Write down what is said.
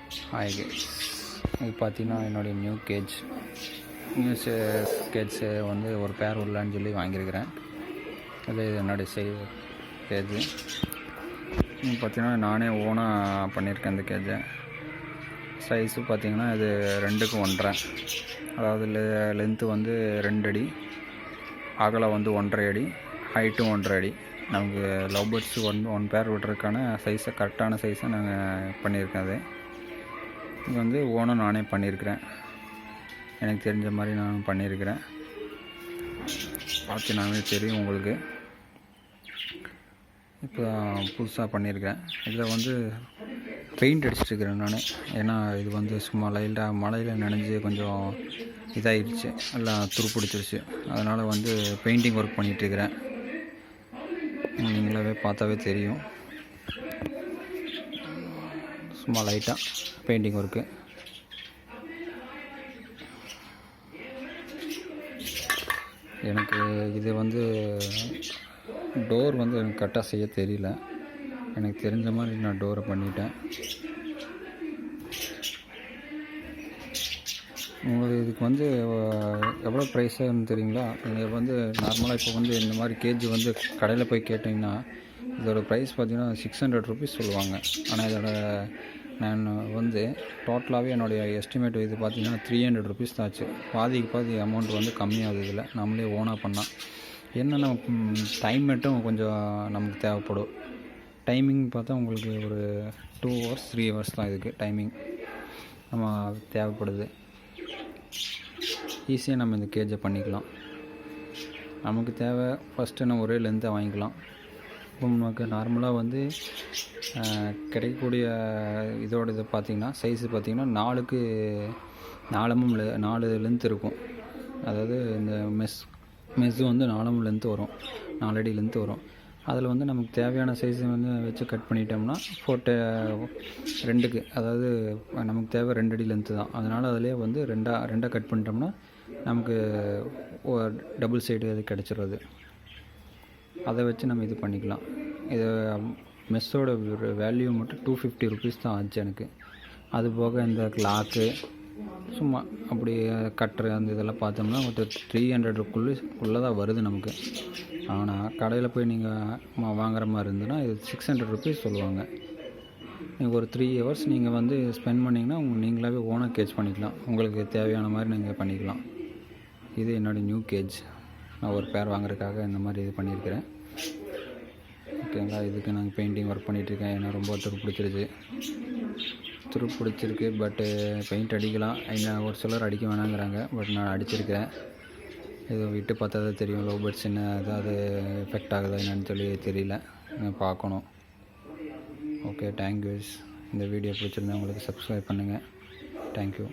Hi guys, இது பார்த்தீங்கன்னா என்னுடைய நியூ கேஜ்ஸு வந்து ஒரு பேர் உள்ளான்னு சொல்லி வாங்கியிருக்கிறேன். இது என்னுடைய கேஜ் பார்த்தீங்கன்னா நானே ஓனாக பண்ணியிருக்கேன். இந்த கேஜை சைஸு பார்த்தீங்கன்னா இது 2க்கு 1.5, அதாவது லென்த்து வந்து 2 அடி, அகலம் வந்து 1.5 அடி, ஹைட்டும் 1.5 அடி. நமக்கு லவ் பேர்ட்ஸ் ஒன் பேர் விடுறதுக்கான சைஸை கரெக்டான சைஸை நாங்கள் பண்ணியிருக்கேன். அது இது வந்து ஓனம் நானே பண்ணியிருக்கிறேன். எனக்கு தெரிஞ்ச மாதிரி நான் பண்ணியிருக்கிறேன். பார்த்து நானே தெரியும் உங்களுக்கு. இப்போ புதுசாக பண்ணியிருக்கிறேன். இதில் வந்து பெயிண்ட் அடிச்சிட்ருக்கிறேன் நான். ஏன்னா இது வந்து சும்மா லைட்டாக மழையில் நனைஞ்சு கொஞ்சம் இதாகிடுச்சு, எல்லாம் துருப்பிடிச்சிருச்சு. அதனால் வந்து பெயிண்டிங் ஒர்க் பண்ணிகிட்ருக்கிறேன். நீங்களாவே பார்த்தாவே தெரியும், சும்மா லைட்டாக பெயிண்டிங் ஒர்க்கு. எனக்கு இது வந்து டோர் வந்து எனக்கு கரெக்டாக செய்ய தெரியல. எனக்கு தெரிஞ்ச மாதிரி நான் டோரை பண்ணிட்டேன். உங்களுக்கு இதுக்கு வந்து எவ்வளோ ப்ரைஸுன்னு தெரியுங்களா? நீங்கள் வந்து நார்மலாக இப்போ வந்து இந்த மாதிரி கேஜ் வந்து கடையில் போய் கேட்டிங்கன்னா இதோட ப்ரைஸ் பார்த்திங்கன்னா 600 ருபீஸ் சொல்லுவாங்க. ஆனால் இதோட நான் வந்து டோட்டலாகவே என்னுடைய எஸ்டிமேட் இது பார்த்திங்கன்னா 300 ருபீஸ் தான் ஆச்சு. பாதி அமௌண்ட் வந்து கம்மியாகுது. இதில் நம்மளே ஓனாக பண்ணால் என்னென்ன டைம் மட்டும் கொஞ்சம் நமக்கு தேவைப்படும். டைமிங் பார்த்தா உங்களுக்கு ஒரு 2 hours 3 hours தான் இதுக்கு டைமிங் நம்ம தேவைப்படுது. ஈஸியாக நம்ம இந்த கேஜை பண்ணிக்கலாம். நமக்கு தேவை ஃபஸ்ட்டு நம்ம ஒரே லென்த்தை வாங்கிக்கலாம். இப்போ நமக்கு நார்மலாக வந்து கிடைக்கக்கூடிய இதோட இது பார்த்திங்கன்னா சைஸு பார்த்திங்கன்னா 4க்கு 4 லென்த் இருக்கும். அதாவது இந்த மெஸ்ஸு வந்து 4 லென்த்து வரும், 4 அடி லென்த்து வரும். அதில் வந்து நமக்கு தேவையான சைஸை வந்து வச்சு கட் பண்ணிட்டோம்னா 2க்கு, அதாவது நமக்கு தேவை 2 அடி லென்த்து தான். அதனால் அதிலே வந்து ரெண்டாக கட் பண்ணிட்டோம்னா நமக்கு டபுள் சைடு அது கிடச்சிடுறது. அதை வச்சு நம்ம இது பண்ணிக்கலாம். இது மெஸ்ஸோட வேல்யூ மட்டும் 250 ருபீஸ் தான் ஆச்சு எனக்கு. அது போக இந்த லாக்கு சும்மா அப்படி கட்டுற அந்த இதெல்லாம் பார்த்தோம்னா ஒரு 300 தான் வருது நமக்கு. ஆனால் கடையில் போய் நீங்கள் வாங்குற மாதிரி இருந்ததுன்னா இது 600 ருபீஸ் சொல்லுவாங்க. நீங்கள் ஒரு 3 hours நீங்கள் வந்து ஸ்பெண்ட் பண்ணிங்கன்னா நீங்களாகவே ஓனாக கேஜ் பண்ணிக்கலாம். உங்களுக்கு தேவையான மாதிரி நீங்கள் பண்ணிக்கலாம். இது என்னோடய நியூ கேஜ். நான் ஒரு பேர் வாங்குறதுக்காக இந்த மாதிரி இது பண்ணியிருக்கிறேன். ஓகேங்களா? இதுக்கு நாங்கள் பெயிண்டிங் ஒர்க் பண்ணிகிட்ருக்கேன். ஏன்னா ரொம்ப துருப்பிடிச்சிருக்கு. பட்டு பெயிண்ட் அடிக்கலாம். ஒரு சிலர் அடிக்க வேணாங்கிறாங்க. பட் நான் அடிச்சிருக்கிறேன். இது விட்டு பார்த்தா தான் தெரியும் லவ் பேர்ட்ஸ் என்ன ஏதாவது எஃபெக்ட் ஆகுதா என்னன்னு சொல்லி தெரியல, பார்க்கணும். Okay, thank yous. இந்த வீடியோ பிடிச்சிருந்தா உங்களுக்கு சப்ஸ்கிரைப் பண்ணுங்கள். தேங்க்யூ.